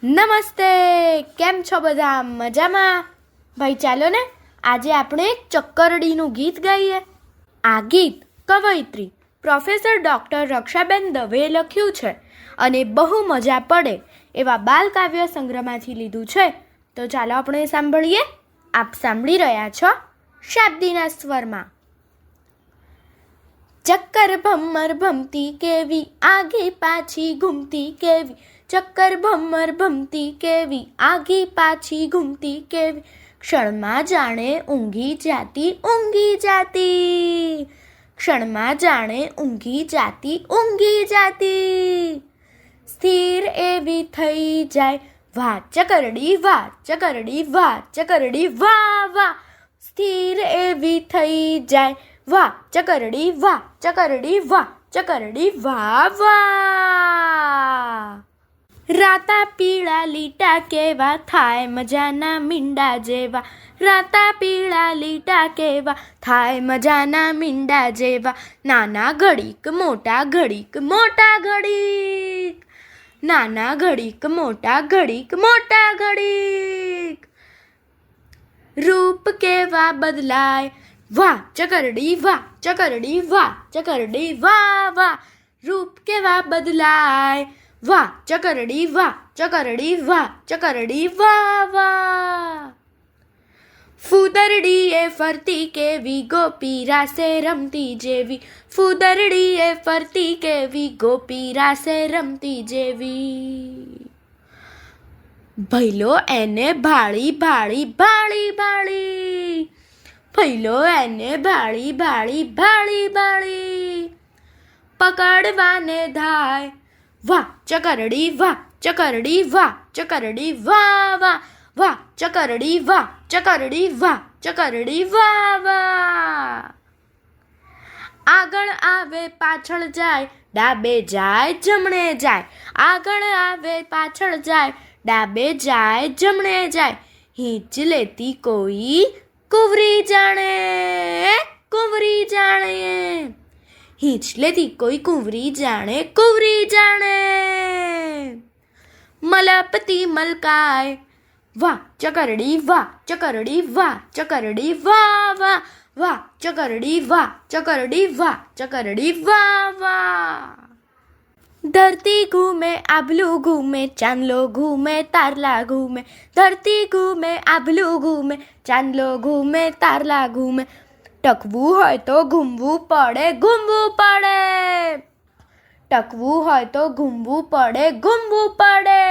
નમસ્તે, કેમ છો બધા? મજામાં? ભાઈ ચાલો ને આજે આપણે એક ચક્કરડીનું ગીત ગાઈએ. આ ગીત કવયિત્રી પ્રોફેસર ડૉક્ટર રક્ષાબેન દવેએ લખ્યું છે અને બહુ મજા પડે એવા બાલકાવ્ય સંગ્રહમાંથી લીધું છે. તો ચાલો આપણે સાંભળીએ. આપ સાંભળી રહ્યા છો શાબ્દીના સ્વરમાં. ચક્કર ભમ્મર ભમતી કેવી, આઘી પાછી ઘૂમતી કેવી, ચક્કર ભમ્મર ભમતી કેવી, આઘી પાછી ઘૂમતી કેવી, ક્ષણમાં જાણે ઊંઘી જાતી ઊંઘી જાતી, ક્ષણમાં જાણે ઊંઘી જાતી ઊંઘી જાતી, સ્થિર એવી થઈ જાય વાહ ચકરડી વાહ ચકરડી વાહ ચકરડી વાહ વાહ, સ્થિર એવી થઈ જાય વાહ ચકરડી વાહ ચકરડી વાહ ચકરડી વાહ વાહ. રાતા પીળા લીટા કેવા, થાય મજાના મીંડા જેવા, રાતા પીળા લીટા કેવા, થાય મજાના મીંડા જેવા, નાના ઘડીક મોટા ઘડીક મોટા ઘડીક, નાના ઘડીક મોટા ઘડીક મોટા ઘડીક, રૂપ કેવા બદલાય વાહ ચકરડી વાહ ચકરડી વાહ ચકરડી વાહ વાહ, રૂપ કેવા બદલાય વાહ ચકરડી વાહ ચકરડી વાહ ચકરડી વાહ વાહ. ફૂદરડી એ ફરતી કેવી, ગોપી રાસે રમતી જેવી, ફૂદરડી એ ફરતી કેવી, ગોપી રાસે રમતી જેવી, ભૈલો એને ભાળી ભાળી ભાળી ભાળી, ભૈલો એને ભાળી ભાળી ભાળી ભાળી, પકડવાને ધાય વાહ ચકરડી વાહ ચકરડી વાહ ચકરડી વાહ વાહ વાહ ચકરડી વાહ ચકરડી વાહ ચકરડી વાહ વાહ. આગળ આવે પાછળ જાય, ડાબે જાય જમણે જાય, આગળ આવે પાછળ જાય, ડાબે જાય જમણે જાય, હિંચ લેતી કોઈ કુંવરી જાણે કુંવરી જાણે, હિંચ લેતી કોઈ કુંવરી જાણે કુંવરી જાણે, મલપતી મલકાય વાહ ચકરડી વાહ ચકરડી વાહ ચકરડી વાહ વાહ વાહ ચકરડી વાહ ચકરડી વાહ ચકરડી વાહ વાહ. धरती घूमे आभलू घूमे, चांदलो घूमे तारला घूमे, धरती घूमे आभलू घूमे, चांदलो घूमे तारला घूमे, ટકવું હોય તો ઘૂમવું પડે ઘૂમવું પડે, ટકવું હોય તો ઘૂમવું પડે ઘૂમવું પડે,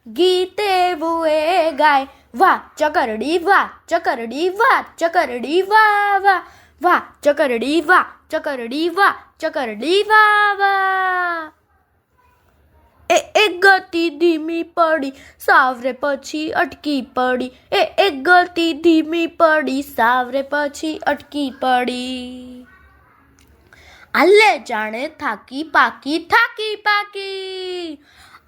ગીત એવું એ ગાય વાહ ચકરડી વાહ ચકરડી વાહ ચકરડી વાહ વાહ વાહ ચકરડી વાહ ચકરડી વાહ ચકરડી વાહ વાહ. એક ગતિ ધીમી પડી, સાવરે પછી અટકી પડી, એક ગતિ ધીમી પડી, સાવરે પછી અટકી પડી, આલે જાણે થાકી પાકી થાકી પાકી,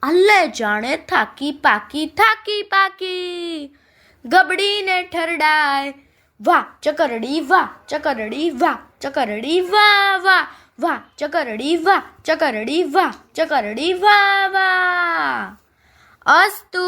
આલે જાણે થાકી પાકી થાકી પાકી, ગબડીને ઠરડાય વાહ ચકરડી વાહ ચકરડી વાહ ચકરડી વાહ વાહ વાહ ચકરડી વાહ ચકરડી વાહ ચકરડી વાહ વાહ. અસ્તુ.